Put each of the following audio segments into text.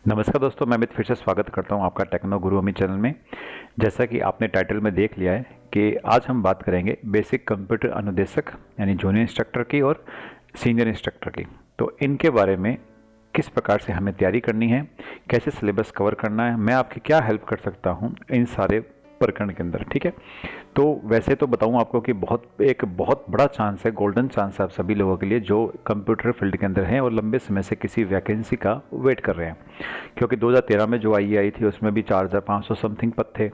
नमस्कार दोस्तों, मैं अमित फिर से स्वागत करता हूं आपका टेक्नो गुरु अमित चैनल में। जैसा कि आपने टाइटल में देख लिया है कि आज हम बात करेंगे बेसिक कंप्यूटर अनुदेशक यानी जूनियर इंस्ट्रक्टर की और सीनियर इंस्ट्रक्टर की। तो इनके बारे में किस प्रकार से हमें तैयारी करनी है, कैसे सिलेबस कवर करना है, मैं आपकी क्या हेल्प कर सकता हूँ इन सारे प्रकरण के अंदर। ठीक है, तो वैसे तो बताऊं आपको कि एक बहुत बड़ा चांस है, गोल्डन चांस है आप सभी लोगों के लिए जो कंप्यूटर फील्ड के अंदर हैं और लंबे समय से किसी वैकेंसी का वेट कर रहे हैं। क्योंकि 2013 में जो आई थी उसमें भी 4500 समथिंग पद थे,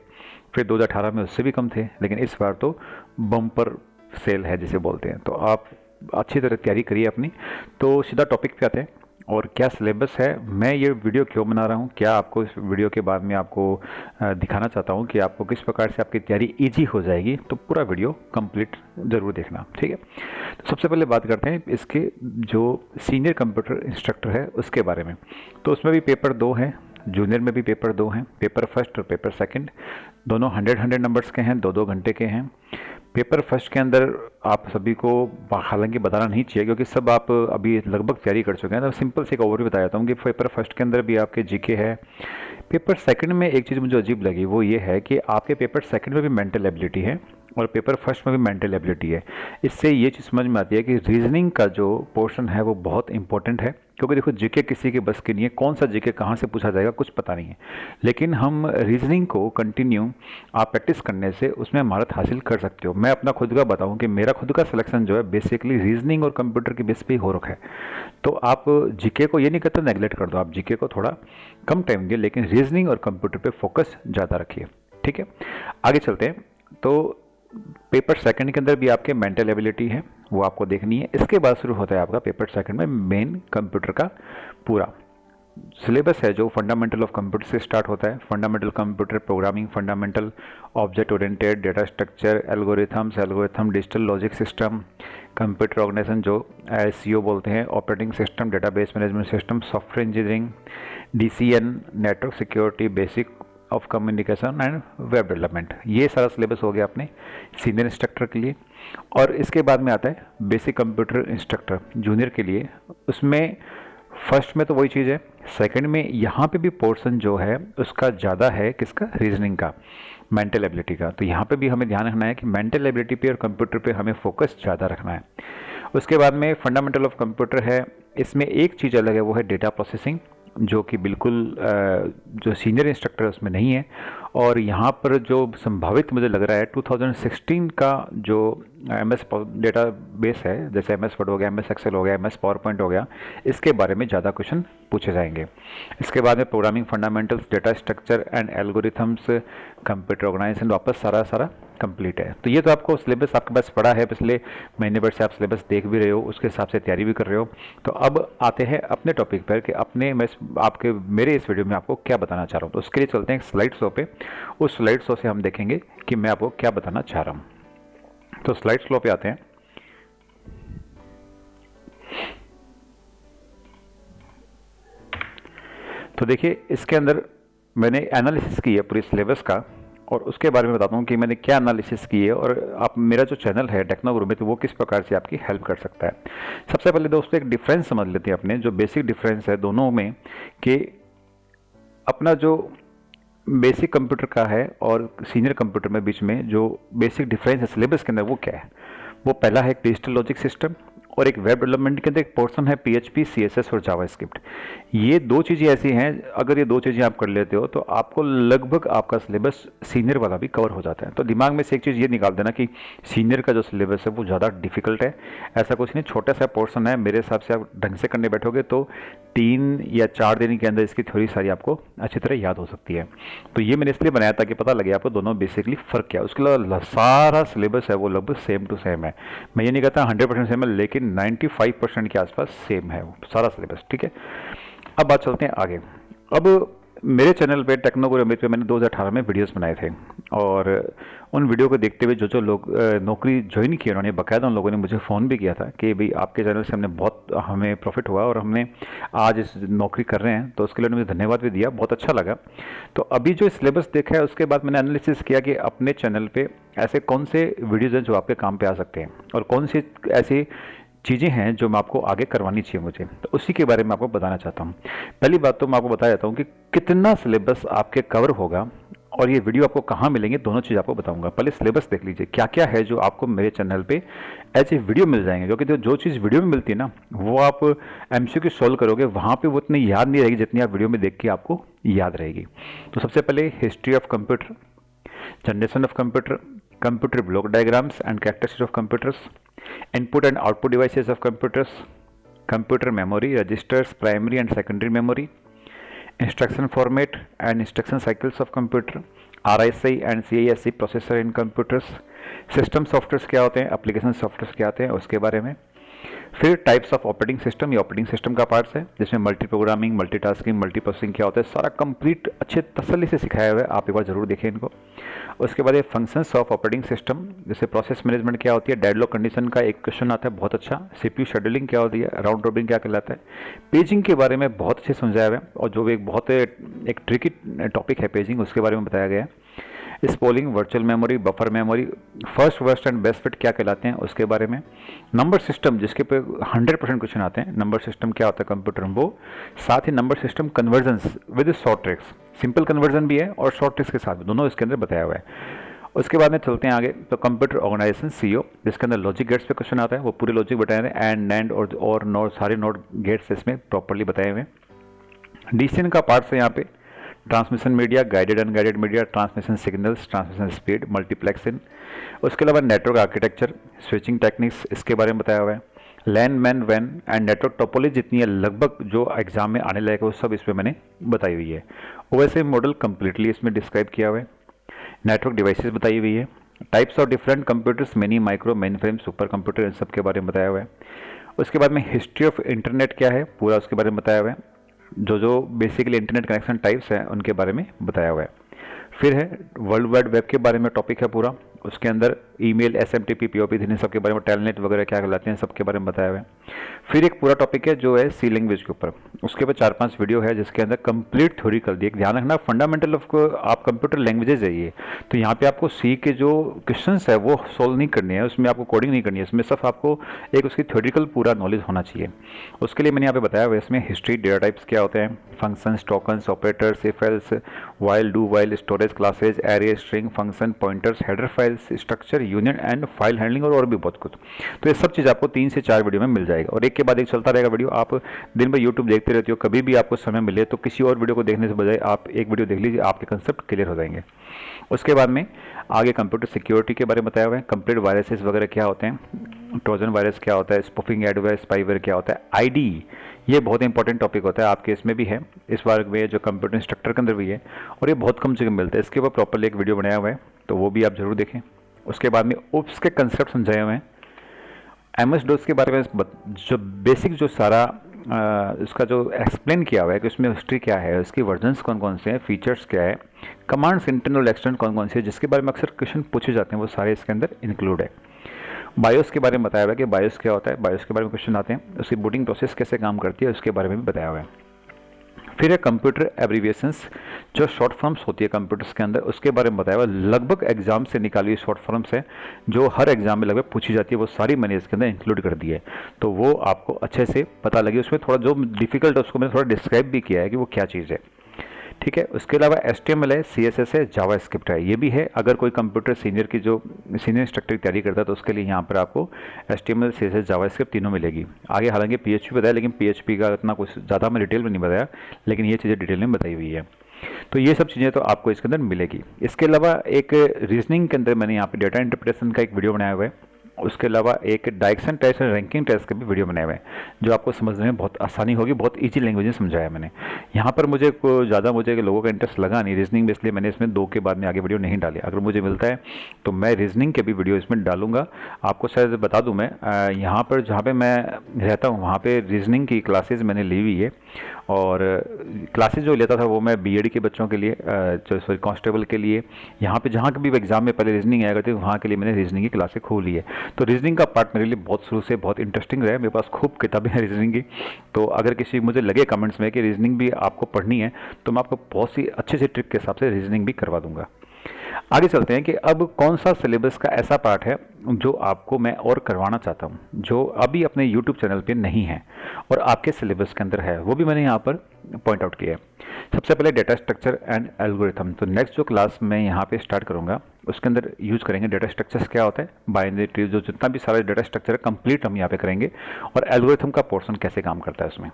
फिर 2018 में उससे भी कम थे, लेकिन इस बार तो बम्पर सेल है जिसे बोलते हैं। तो आप अच्छी तरह तैयारी करिए अपनी। तो सीधा टॉपिक पे आते हैं और क्या सिलेबस है, मैं ये वीडियो क्यों बना रहा हूँ, क्या आपको इस वीडियो के बाद में आपको दिखाना चाहता हूँ कि आपको किस प्रकार से आपकी तैयारी इजी हो जाएगी। तो पूरा वीडियो कंप्लीट ज़रूर देखना, ठीक है। तो सबसे पहले बात करते हैं इसके जो सीनियर कंप्यूटर इंस्ट्रक्टर है उसके बारे में। तो उसमें भी पेपर 2 हैं, जूनियर में भी पेपर 2 हैं, पेपर फर्स्ट और पेपर सेकंड, दोनों 100 नंबर्स के हैं, 2-2 घंटे के हैं। पेपर फर्स्ट के अंदर आप सभी को हालांकि बताना नहीं चाहिए क्योंकि सब आप अभी लगभग तैयारी कर चुके हैं, तो सिंपल से एक ओवरव्यू बता देता हूँ कि पेपर फर्स्ट के अंदर भी आपके जीके है। पेपर सेकंड में एक चीज़ मुझे अजीब लगी, वो ये है कि आपके पेपर सेकंड में भी मेंटल एबिलिटी है और पेपर फर्स्ट में भी मेंटल एबिलिटी है। इससे ये चीज़ समझ में आती है कि रीजनिंग का जो पोर्शन है वो बहुत इंपॉर्टेंट है, क्योंकि देखो जीके किसी के बस की नहीं है, कौन सा जीके कहाँ से पूछा जाएगा कुछ पता नहीं है। लेकिन हम रीजनिंग को कंटिन्यू आप प्रैक्टिस करने से उसमें महारत हासिल कर सकते हो। मैं अपना खुद का बताऊं कि मेरा खुद का सिलेक्शन जो है बेसिकली रीजनिंग और कंप्यूटर के बेस पे ही हो रखा है। तो आप जीके को ये नहीं कहते नेगलेक्ट कर दो, आप जीके को थोड़ा कम टाइम दिए, लेकिन रीजनिंग और कंप्यूटर पे फोकस ज़्यादा रखिए, ठीक है। आगे चलते हैं। तो पेपर सेकंड के अंदर भी आपके मेंटल एबिलिटी है, वो आपको देखनी है। इसके बाद शुरू होता है आपका पेपर सेकंड में मेन कंप्यूटर का पूरा सिलेबस है जो फंडामेंटल ऑफ कंप्यूटर से स्टार्ट होता है। Fundamental computer programming, fundamental object oriented, data structure, algorithm, digital logic system, computer organisation जो एसईओ बोलते हैं, operating system, database management system, software engineering, DCN, network security, basic of communication and web development. ये सारा syllabus हो गया अपने senior instructor के लिए। और इसके बाद में आता है बेसिक कंप्यूटर इंस्ट्रक्टर जूनियर के लिए। उसमें फर्स्ट में तो वही चीज़ है, सेकंड में यहाँ पे भी पोर्शन जो है उसका ज़्यादा है, किसका, रीजनिंग का, मेंटल एबिलिटी का। तो यहाँ पे भी हमें ध्यान रखना है कि मेंटल एबिलिटी पे और कंप्यूटर पे हमें फोकस ज़्यादा रखना है। उसके बाद में फंडामेंटल ऑफ कंप्यूटर है, इसमें एक चीज़ अलग है, वो है डेटा प्रोसेसिंग, जो कि बिल्कुल जो सीनियर इंस्ट्रक्टर उसमें नहीं है। और यहाँ पर जो संभावित मुझे लग रहा है 2016 का जो MS डेटा बेस है, जैसे MS वर्ड हो गया, MS एक्सेल हो गया, MS पावर पॉइंट हो गया, इसके बारे में ज़्यादा क्वेश्चन पूछे जाएंगे। इसके बाद में programming fundamentals, data structure and algorithms, computer organisation, वापस सारा कंप्लीट है। तो ये तो आपको सिलेबस आपके पास पड़ा है, पिछले महीने भर से आप सिलेबस देख भी रहे हो, उसके हिसाब से तैयारी भी कर रहे हो। तो अब आते हैं अपने टॉपिक पर कि मेरे इस वीडियो में आपको क्या बताना चाह रहा हूँ। तो उसके लिए चलते हैं स्लाइड शो पे, उस स्लाइड शो से हम देखेंगे कि मैं आपको क्या बताना चाह रहा हूँ। तो स्लाइड शो पे आते हैं। तो देखिए इसके अंदर मैंने एनालिसिस की है पूरी सिलेबस का, और उसके बारे में बताता हूँ कि मैंने क्या एनालिसिस की है और आप मेरा जो चैनल है टेक्नो गुरु में, तो वो किस प्रकार से आपकी हेल्प कर सकता है। सबसे पहले दोस्तों एक डिफरेंस समझ लेते हैं अपने, जो बेसिक डिफरेंस है दोनों में, कि अपना जो बेसिक कंप्यूटर का है और सीनियर कंप्यूटर में बीच में जो बेसिक डिफरेंस है सिलेबस के अंदर, वो क्या है। वो पहला है डिजिटल लॉजिक सिस्टम, और एक वेब डेवलपमेंट के अंदर एक पोर्शन है PHP, CSS और जावास्क्रिप्ट। ये दो चीज़ें ऐसी हैं, अगर ये दो चीज़ें आप कर लेते हो तो आपको लगभग आपका सिलेबस सीनियर वाला भी कवर हो जाता है। तो दिमाग में से एक चीज़ ये निकाल देना कि सीनियर का जो सिलेबस है वो ज़्यादा डिफिकल्ट है, ऐसा कुछ नहीं, छोटा सा पोर्शन है। मेरे हिसाब से आप ढंग से करने बैठोगे तो 3 या 4 दिन के अंदर इसकी थ्योरी सारी आपको अच्छी तरह याद हो सकती है। तो ये मैंने इसलिए बनाया ताकि पता लगे आपको दोनों बेसिकली फ़र्क क्या है। उसके अलावा सारा सिलेबस है वो लगभग सेम टू सेम है। मैं ये नहीं कहता 100% सेम है, लेकिन 95% के आसपास सेम है वो सारा सिलेबस, ठीक है। अब बात चलते हैं आगे। अब मेरे चैनल पे टेक्नो गुरु अमित पे मैंने 2018 में वीडियोस बनाए थे, और उन वीडियो को देखते हुए जो लोग नौकरी ज्वाइन किए उन्होंने बाकायदा उन लोगों ने मुझे फ़ोन भी किया था कि भाई आपके चैनल से हमने बहुत हमें प्रॉफिट हुआ और हमने आज इस नौकरी कर रहे हैं। तो उसके लिए उन्होंने मुझे धन्यवाद भी दिया, बहुत अच्छा लगा। तो अभी जो सिलेबस देखा है उसके बाद मैंने एनालिसिस किया कि अपने चैनल पर ऐसे कौन से वीडियोज़ हैं जो आपके काम पे आ सकते हैं, और कौन सी ऐसी चीज़ें हैं जो मैं आपको आगे करवानी चाहिए मुझे, तो उसी के बारे में आपको बताना चाहता हूँ। पहली बात तो मैं आपको बता देता हूँ कि कितना सिलेबस आपके कवर होगा और ये वीडियो आपको कहाँ मिलेंगे, दोनों चीज़ आपको बताऊंगा। पहले सिलेबस देख लीजिए क्या क्या है जो आपको मेरे चैनल पे एज ए वीडियो मिल जाएंगे, क्योंकि जो चीज़ वीडियो में मिलती है ना वो आप एमसीक्यू सॉल्व करोगे वहाँ पे वो उतनी याद नहीं रहेगी जितनी आप वीडियो में देख के आपको याद रहेगी। तो सबसे पहले history of computer, generation of computer, computer block diagrams and characteristics of computers, input and output devices of computers, computer memory, registers, primary and secondary memory, instruction format and instruction cycles of computer, RISC and CISC processor in computers, system softwares क्या होते हैं, application softwares क्या होते हैं उसके बारे में। फिर टाइप्स ऑफ ऑपरेटिंग सिस्टम, ये ऑपरेटिंग सिस्टम का पार्ट्स है जिसमें multi programming, multitasking, multi processing क्या होता है, सारा कंप्लीट अच्छे तसल्ली से सिखाया हुआ है, आप एक बार जरूर देखें इनको। उसके बाद ये फंक्शंस ऑफ ऑपरेटिंग सिस्टम, जैसे प्रोसेस मैनेजमेंट क्या होती है, डेडलॉक कंडीशन का एक क्वेश्चन आता है बहुत अच्छा, सीपीयू शेड्यूलिंग क्या होती है, राउंड रॉबिन क्या कहलाता है, पेजिंग के बारे में बहुत अच्छे समझाया हुआ है और जो एक बहुत एक ट्रिकी टॉपिक है पेजिंग, उसके बारे में बताया गया है। Spooling, virtual memory, buffer memory, first worst and best fit क्या कहलाते हैं उसके बारे में। नंबर सिस्टम जिसके पे 100% क्वेश्चन आते हैं, नंबर सिस्टम क्या होता है कंप्यूटर में वो, साथ ही number system conversions with short tricks, simple conversion भी है और शॉर्ट ट्रिक्स के साथ भी, दोनों इसके अंदर बताया हुआ है। उसके बाद में चलते हैं आगे, तो कंप्यूटर ऑर्गेनाइजेशन सीओ जिसके अंदर लॉजिक गेट्स पे क्वेश्चन आता है, वो पूरे लॉजिक बताए हुए हैं, एंड नैंड और नोट, सारे नोट गेट्स इसमें प्रॉपरली बताए हुए हैं। डीसीएन का पार्ट है यहाँ पे, transmission media, guided unguided media, transmission signals, transmission speed, multiplexing. उसके अलावा नेटवर्क आर्किटेक्चर, स्विचिंग टेक्निक्स इसके बारे में बताया हुआ है। लैन, मैन, वैन एंड नेटवर्क टोपोलॉजी जितनी है लगभग जो एग्जाम में आने लायक है वो सब इसमें मैंने बताई हुई है। ओएसए मॉडल कंप्लीटली इसमें डिस्क्राइब किया हुआ है। नेटवर्क डिवाइसेस बताई हुई है। Types of different computers, mini, micro, mainframe, super computer, इन सब के बारे में बताया हुआ है। उसके बाद में हिस्ट्री ऑफ इंटरनेट क्या है पूरा उसके बारे में बताया हुआ है, जो बेसिकली इंटरनेट कनेक्शन टाइप्स हैं उनके बारे में बताया हुआ है। फिर है वर्ल्ड वाइड वेब के बारे में टॉपिक है पूरा, उसके अंदर ईमेल, एसएमटीपी, पीओपी, इन सब के बारे में, टेलनेट वगैरह क्या कहलाते हैं सबके बारे में बताया हुआ है। फिर एक पूरा टॉपिक है जो है सी लैंग्वेज के ऊपर, उसके ऊपर 4-5 वीडियो है जिसके अंदर कंप्लीट थ्योरी कर दी। ध्यान रखना फंडामेंटल ऑफ आप कंप्यूटर लैंग्वेजेस है ये, तो यहाँ पे आपको सी के जो क्वेश्चंस है वो सोल्व नहीं करनी है, उसमें आपको कोडिंग नहीं करनी है, इसमें सिर्फ आपको एक उसकी थ्योरिकल पूरा नॉलेज होना चाहिए। उसके लिए मैंने यहाँ पे बताया हुआ है इसमें हिस्ट्री, डेटा टाइप्स क्या होते हैं, functions, tokens, operators, if else, while, do while, storage classes, array, string, function, pointers, header files, structure, union and file handling और भी बहुत कुछ। तो ये सब चीज़ आपको 3 से 4 वीडियो में मिल जाएगा और एक के बाद एक चलता रहेगा वीडियो। आप दिन भर यूट्यूब देखते रहते हो, कभी भी आपको समय मिले तो किसी और वीडियो को देखने से बजाय आप एक वीडियो देख लीजिए, आपके कंसेप्ट क्लियर हो जाएंगे। उसके बाद में आगे कंप्यूटर सिक्योरिटी के बारे में बताया हुआ है, कंप्लीट वायरसेस वगैरह क्या होते हैं, ट्रोजन वायरस क्या होता है, स्पूफिंग एडवाइस, स्पाईवेयर क्या होता है, आईडी, ये बहुत इंपॉर्टेंट टॉपिक होता है आपके इसमें भी है, इस बार में जो कंप्यूटर इंस्ट्रक्टर के अंदर भी है और ये बहुत कम जगह मिलता है, इसके ऊपर प्रॉपरली एक वीडियो बनाया हुआ है तो वो भी आप जरूर देखें। उसके बाद में ओप्स के कंसेप्ट समझाए हुए हैं, एमएस डोस के बारे में जो बेसिक जो सारा इसका जो एक्सप्लेन किया हुआ है कि उसमें हिस्ट्री क्या है, उसकी वर्जन्स कौन कौन से हैं, फीचर्स क्या है, कमांड्स इंटरनल एक्सटर्नल कौन कौन से हैं जिसके बारे में अक्सर क्वेश्चन पूछे जाते हैं, वो सारे इसके अंदर इंक्लूड है। बायोस के बारे में बताया हुआ है कि बायोस क्या होता है, बायोस के बारे में क्वेश्चन आते हैं, उसकी बूटिंग प्रोसेस कैसे काम करती है उसके बारे में भी बताया हुआ है। फिर है कंप्यूटर एब्रीविएशंस, जो शॉर्ट फॉर्म्स होती है कंप्यूटर्स के अंदर उसके बारे में बताया हुआ, लगभग एग्जाम से निकाली हुई शॉर्ट फॉर्म्स है जो हर एग्जाम में लगभग पूछी जाती है, वो सारी मैंने इसके अंदर इंक्लूड कर दी है तो वो आपको अच्छे से पता लगे। उसमें थोड़ा जो डिफिकल्ट है उसको मैंने थोड़ा डिस्क्राइब भी किया है कि वो क्या चीज़ है, ठीक है। उसके अलावा HTML है, CSS है, जावास्क्रिप्ट है, ये भी है। अगर कोई कंप्यूटर सीनियर की जो सीनियर इंस्ट्रक्टर की तैयारी करता है तो उसके लिए यहाँ पर आपको HTML, CSS, जावास्क्रिप्ट तीनों मिलेगी। आगे हालांकि PHP बताया, लेकिन PHP का इतना कुछ ज़्यादा मैं डिटेल में नहीं बताया, लेकिन ये चीज़ें डिटेल में बताई हुई है। तो ये सब चीज़ें तो आपको इसके अंदर मिलेगी। इसके अलावा एक रीजनिंग के अंदर मैंने यहाँ पर डेटा इंटरप्रिटेशन का एक वीडियो बनाया हुआ है, उसके अलावा एक डायरेक्शन टेस्ट और रैंकिंग टेस्ट का भी वीडियो बनाए हुए हैं जो आपको समझने में बहुत आसानी होगी, बहुत इजी लैंग्वेज में समझाया मैंने। यहाँ पर मुझे ज़्यादा लोगों का इंटरेस्ट लगा नहीं रीजनिंग में, इसलिए मैंने इसमें 2 के बाद में आगे वीडियो नहीं डाले। अगर मुझे मिलता है तो मैं रीजनिंग के भी वीडियो इसमें डालूंगा। आपको शायद बता दूँ, मैं यहाँ पर जहाँ पर मैं रहता हूँ वहाँ पर रीजनिंग की क्लासेज मैंने ली हुई है और क्लासेज जो लेता था वो मैं BEd के बच्चों के लिए, सॉरी कांस्टेबल के लिए, यहाँ पे जहाँ कभी एग्जाम में पहले रीजनिंग आया करती है वहाँ के लिए मैंने रीजनिंग की क्लासें खोली है। तो रीजनिंग का पार्ट मेरे लिए बहुत शुरू से बहुत इंटरेस्टिंग रहा है, मेरे पास खूब किताबें हैं रीजनिंग की। तो अगर किसी मुझे लगे कमेंट्स में कि रीजनिंग भी आपको पढ़नी है तो मैं आपको बहुत सी अच्छे से ट्रिक के हिसाब से रीजनिंग भी करवा दूंगा। आगे चलते हैं कि अब कौन सा सिलेबस का ऐसा पार्ट है जो आपको मैं और करवाना चाहता हूँ, जो अभी अपने यूट्यूब चैनल पे नहीं है और आपके सिलेबस के अंदर है, वो भी मैंने यहाँ पर पॉइंट आउट किया है। सबसे पहले डेटा स्ट्रक्चर एंड एल्गोरिथम। तो नेक्स्ट जो क्लास मैं यहाँ पे स्टार्ट करूँगा उसके अंदर यूज करेंगे डेटा स्ट्रक्चर्स क्या होता है, बाइनरी ट्री, जो जितना भी सारा डेटा स्ट्रक्चर है कंप्लीट हम यहाँ पे करेंगे, और एल्गोरिथम का पोर्शन कैसे काम करता है उसमें।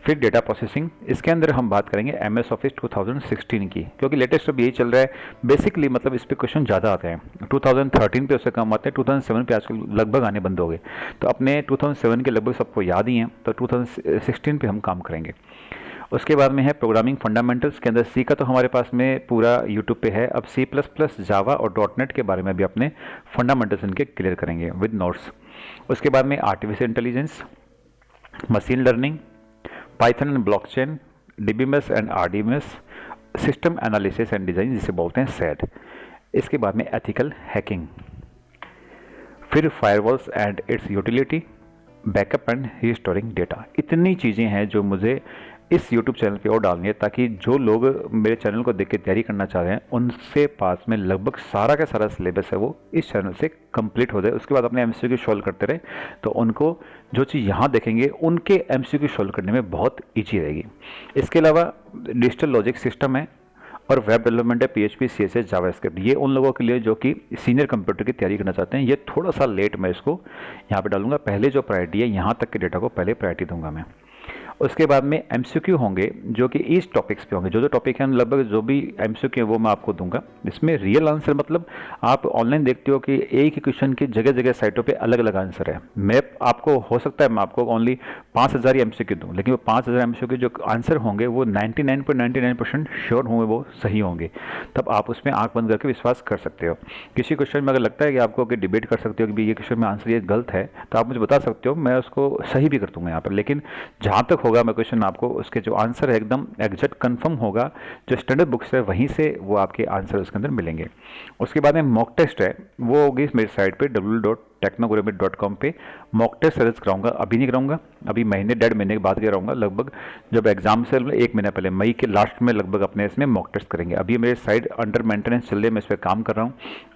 फिर डेटा प्रोसेसिंग, इसके अंदर हम बात करेंगे MS ऑफिस 2016 की, क्योंकि लेटेस्ट अब यही चल रहा है बेसिकली, मतलब इस पर क्वेश्चन ज़्यादा आते हैं। 2013 पे उससे कम आते हैं, 2007 पे आजकल लगभग आने बंद हो गए, तो अपने 2007 के लगभग सबको याद ही हैं, तो 2016 पे हम काम करेंगे। उसके बाद में है प्रोग्रामिंग फंडामेंटल्स, के अंदर सी का तो हमारे पास में पूरा यूट्यूब पे है। अब C++, जावा और .NET के बारे में भी अपने फंडामेंटल्स इनके क्लियर करेंगे विद नोट्स। उसके बाद में artificial intelligence, machine learning, Python and blockchain, DBMS and RDMS, system analysis and design जिसे बोलते हैं SAD। इसके बाद में एथिकल हैकिंग, फिर firewalls and it's utility, backup and restoring data. इतनी चीज़ें हैं जो मुझे इस YouTube चैनल पे और डालनी है, ताकि जो लोग मेरे चैनल को देख के तैयारी करना चाह रहे हैं उनसे पास में लगभग सारा का सारा सिलेबस है वो इस चैनल से कंप्लीट हो जाए। उसके बाद अपने MCQ सॉल्व करते रहे, तो उनको जो चीज़ यहाँ देखेंगे उनके MCQ सॉल्व करने में बहुत ईजी रहेगी। इसके अलावा डिजिटल लॉजिक सिस्टम है और वेब डेवलपमेंट है, PHP, CSS, जावास्क्रिप्ट। ये उन लोगों के लिए जो कि सीनियर कंप्यूटर की तैयारी करना चाहते हैं। ये थोड़ा सा लेट मैं इसको यहाँ पे डालूंगा, पहले जो प्रायोरिटी है यहाँ तक के डेटा को पहले प्रायोरिटी दूंगा मैं। उसके बाद में MCQ होंगे जो कि इस टॉपिक्स पे होंगे, जो टॉपिक हैं लगभग जो भी MCQ है वो मैं आपको दूंगा। इसमें रियल आंसर, मतलब आप ऑनलाइन देखते हो कि एक ही क्वेश्चन की जगह जगह साइटों पे अलग अलग आंसर है। मैं आपको हो सकता है मैं आपको ओनली 5000 ही MCQ दूँ, लेकिन वो 5000 MCQ जो आंसर होंगे वो 99.99% श्योर होंगे, वो सही होंगे। तब आप उसमें आंख बंद करके विश्वास कर सकते हो। किसी क्वेश्चन में अगर लगता है कि आपको कि डिबेट कर सकते हो कि ये क्वेश्चन में आंसर ये गलत है, तो आप मुझे बता सकते हो, मैं उसको सही भी कर दूंगा यहाँ पर। लेकिन जहाँ तक होगा मैं क्वेश्चन आपको उसके जो आंसर है एकदम एग्जैक्ट कंफर्म होगा, जो स्टैंडर्ड बुक्स है वहीं से वो आपके आंसर उसके अंदर मिलेंगे। उसके बाद में मॉक टेस्ट है, वो होगी मेरी साइट पे www.technoguruamit.com पे मॉक टेस्ट सर्च कराऊंगा। अभी नहीं कराऊंगा, अभी महीने 1.5 महीने के बाद कराऊंगा, लगभग जब एग्जाम से 1 महीना पहले मई के लास्ट में लगभग अपने इसमें मॉक टेस्ट करेंगे। अभी मेरे साइट अंडर मेंटेनेंस चल रही है, मैं इस पर काम कर रहा हूँ,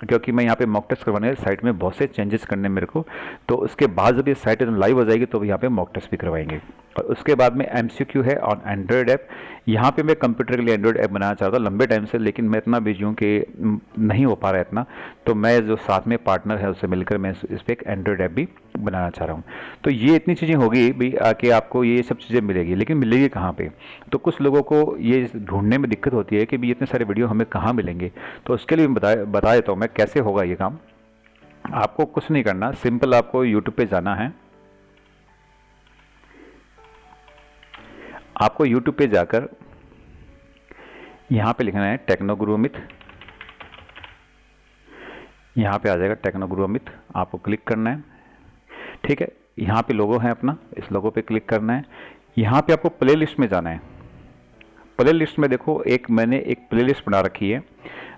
क्योंकि मैं यहाँ पे मॉक टेस्ट करवाने साइट में बहुत से चेंजेस करने मेरे को। तो उसके बाद जब ये साइट लाइव हो जाएगी तो यहाँ पे मॉक टेस्ट भी करवाएंगे। और उसके बाद में MCQ है ऑन एंड्रॉयड ऐप। यहाँ पे मैं कंप्यूटर के लिए एंड्रॉयड ऐप बनाना चाहता था लंबे टाइम से, लेकिन मैं इतना बिजी हूँ कि नहीं हो पा रहा है इतना, तो मैं जो साथ में पार्टनर है उससे मिलकर मैं इस पर एक एंड्रॉयड ऐप भी बनाना चाह रहा हूँ। तो ये इतनी चीज़ें होगी भी कि आपको ये सब चीज़ें मिलेगी, लेकिन मिलेगी कहाँ पे? तो कुछ लोगों को ये ढूंढने में दिक्कत होती है कि भी इतने सारे वीडियो हमें कहाँ मिलेंगे। तो उसके लिए बता देता हूँ मैं कैसे होगा ये काम। आपको कुछ नहीं करना, सिंपल आपको यूट्यूब पे जाना है। आपको YouTube पे जाकर यहाँ पे लिखना है टेक्नो गुरु अमित। यहाँ पे आ जाएगा टेक्नो गुरु अमित, आपको क्लिक करना है। ठीक है, यहाँ पे लोगो है अपना, इस लोगो पे क्लिक करना है। यहाँ पे आपको प्ले लिस्ट में जाना है। प्ले लिस्ट में देखो मैंने एक प्ले लिस्ट बना रखी है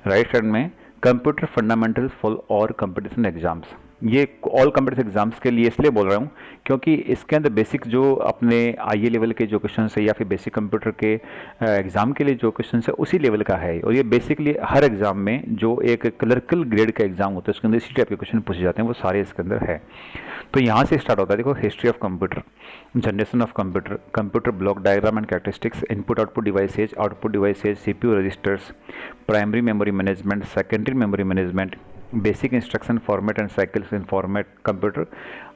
राइट साइड में, computer fundamentals for all competition exams. ये ऑल कंपटीशन एग्जाम्स के लिए इसलिए बोल रहा हूँ क्योंकि इसके अंदर बेसिक जो अपने IE लेवल के जो क्वेश्चन है या फिर बेसिक कंप्यूटर के एग्ज़ाम के लिए जो क्वेश्चन है उसी लेवल का है। और ये बेसिकली हर एग्ज़ाम में जो एक क्लर्कल ग्रेड का एग्ज़ाम होता है उसके अंदर इसी टाइप के क्वेश्चन पूछे जाते हैं, वो सारे इसके अंदर है। तो यहाँ से स्टार्ट होता है, देखो history of computer, generation of computer, computer block diagram and characteristics, input output devices, CPU registers, primary memory management, secondary memory management, basic instruction format and cycles in format computer,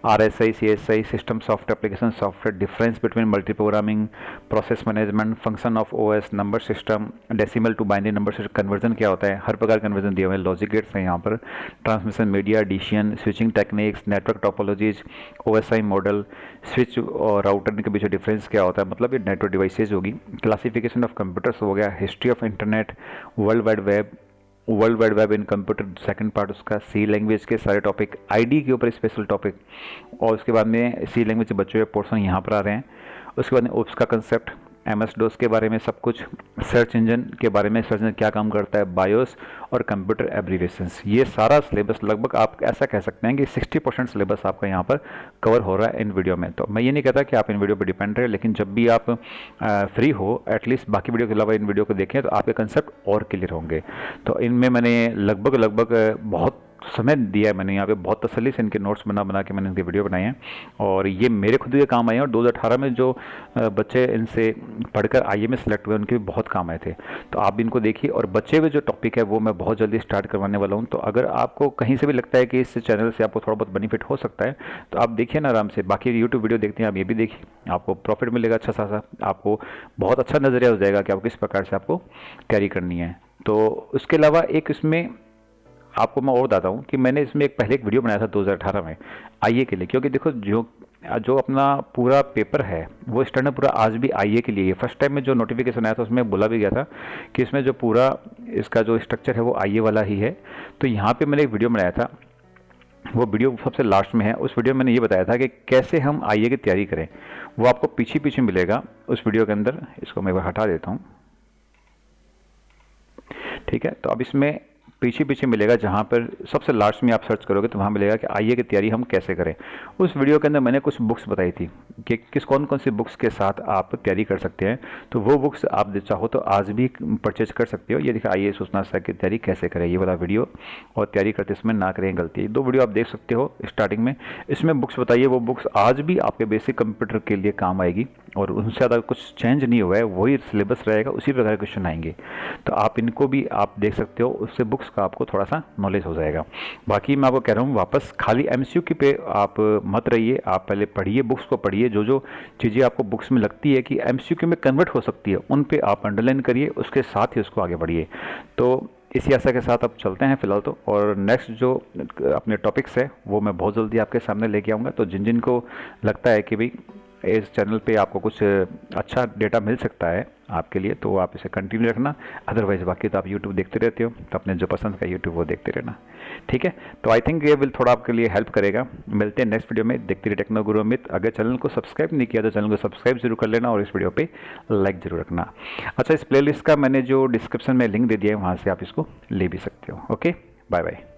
RSI, CSI, system software application software, difference between multi programming, process management, function of OS, number system, decimal to binary number system, conversion क्या होता है, हर प्रकार conversion दिए हुए हैं, logic gates हैं यहाँ पर, transmission media, addition, switching techniques, network topologies, OSI model, switch और राउटर के बीच डिफरेंस क्या होता है, मतलब ये नेटवर्क डिवाइसेज होगी, क्लासिफिकेशन ऑफ कंप्यूटर्स हो गया, history of internet, world wide web in computer second part उसका, C लैंग्वेज के सारे टॉपिक, ID के ऊपर स्पेशल टॉपिक, और उसके बाद में C लैंग्वेज बच्चों के पोर्शन यहाँ पर आ रहे हैं। उसके बाद में OPS का कंसेप्ट, MS-DOS के बारे में सब कुछ, सर्च इंजन के बारे में, सर्च इंजन क्या काम करता है, बायोस और कंप्यूटर एब्रीवेशंस, ये सारा सिलेबस लगभग आप ऐसा कह सकते हैं कि 60% सिलेबस आपका यहाँ पर कवर हो रहा है इन वीडियो में। तो मैं ये नहीं कहता कि आप इन वीडियो पर डिपेंड रहे, लेकिन जब भी आप फ्री हो एटलीस्ट बाकी वीडियो के अलावा इन वीडियो को देखें तो आपके कंसेप्ट और क्लियर होंगे। तो इनमें मैंने लगभग बहुत समय दिया है मैंने यहाँ पे, बहुत तसल्ली से इनके नोट्स बना बना के मैंने इनके वीडियो बनाए हैं और ये मेरे खुद के काम आए हैं। और 2018 में जो बच्चे इनसे पढ़कर आईए में सेलेक्ट हुए उनके भी बहुत काम आए थे। तो आप भी इनको देखिए और बचे हुए जो टॉपिक है वो मैं बहुत जल्दी स्टार्ट करवाने वाला हूँ। तो अगर आपको कहीं से भी लगता है कि इस चैनल से आपको थोड़ा बहुत बेनिफिट हो सकता है तो आप देखिए ना आराम से। बाकी यूट्यूब वीडियो देखते हैं आप, ये भी देखिए, आपको प्रॉफिट मिलेगा अच्छा सा, आपको बहुत अच्छा नज़रिया हो जाएगा कि आपको किस प्रकार से आपको तैयारी करनी है। तो उसके अलावा एक इसमें आपको मैं और बताता हूँ कि मैंने इसमें पहले एक वीडियो बनाया था 2018 में आईए के लिए, क्योंकि देखो जो अपना पूरा पेपर है वो स्टैंडर्ड पूरा आज भी आईए के लिए है। फर्स्ट टाइम में जो नोटिफिकेशन आया था उसमें बोला भी गया था कि इसमें जो पूरा इसका जो स्ट्रक्चर है वो आईए वाला ही है। तो यहाँ पे मैंने एक वीडियो बनाया था, वो वीडियो सबसे लास्ट में है। उस वीडियो में मैंने ये बताया था कि कैसे हम आईए की तैयारी करें, वो आपको पीछे पीछे मिलेगा उस वीडियो के अंदर। इसको मैं हटा देता हूँ, ठीक है। तो अब इसमें पीछे पीछे मिलेगा, जहाँ पर सबसे लास्ट में आप सर्च करोगे तो वहाँ मिलेगा कि आईए की तैयारी हम कैसे करें। उस वीडियो के अंदर मैंने कुछ बुक्स बताई थी कि कौन कौन सी बुक्स के साथ आप तैयारी कर सकते हैं। तो वो बुक्स आप चाहो तो आज भी परचेज कर सकते हो। ये देखिए, आईए सूचना शास्त्र की तैयारी कैसे करें, ये वाला वीडियो, और तैयारी करते समय ना करें गलती, 2 वीडियो आप देख सकते हो स्टार्टिंग में। इसमें बुक्स बताइए, वो बुक्स आज भी आपके बेसिक कंप्यूटर के लिए काम आएगी और उनसे ज़्यादा कुछ चेंज नहीं हुआ है, वही सिलेबस रहेगा, उसी प्रकार के क्वेश्चन आएंगे। तो आप इनको भी आप देख सकते हो, उससे बुक्स का आपको थोड़ा सा नॉलेज हो जाएगा। बाकी मैं आपको कह रहा हूँ वापस खाली एमसीक्यू पे आप मत रहिए, आप पहले पढ़िए, बुक्स को पढ़िए। जो चीज़ें आपको बुक्स में लगती है कि एमसीक्यू में कन्वर्ट हो सकती है उन पे आप अंडरलाइन करिए, उसके साथ ही उसको आगे बढ़िए। तो इसी आशा के साथ अब चलते हैं फिलहाल तो, और नेक्स्ट जो अपने टॉपिक्स है वो मैं बहुत जल्दी आपके सामने लेके आऊँगा। तो जिन जिन को लगता है कि भाई इस चैनल पे आपको कुछ अच्छा डेटा मिल सकता है आपके लिए, तो आप इसे कंटिन्यू रखना। अदरवाइज बाकी तो आप यूट्यूब देखते रहते हो, तो अपने जो पसंद का यूट्यूब वो देखते रहना, ठीक है। तो आई थिंक ये विल थोड़ा आपके लिए हेल्प करेगा। मिलते हैं नेक्स्ट वीडियो में, देखते रहिए टेक्नो गुरु अमित। अगर चैनल को सब्सक्राइब नहीं किया तो चैनल को सब्सक्राइब जरूर कर लेना और इस वीडियो पर लाइक जरूर रखना। अच्छा, इस प्ले लिस्ट का मैंने जो डिस्क्रिप्शन में लिंक दे दिया है वहाँ से आप इसको ले भी सकते हो। Okay, bye bye.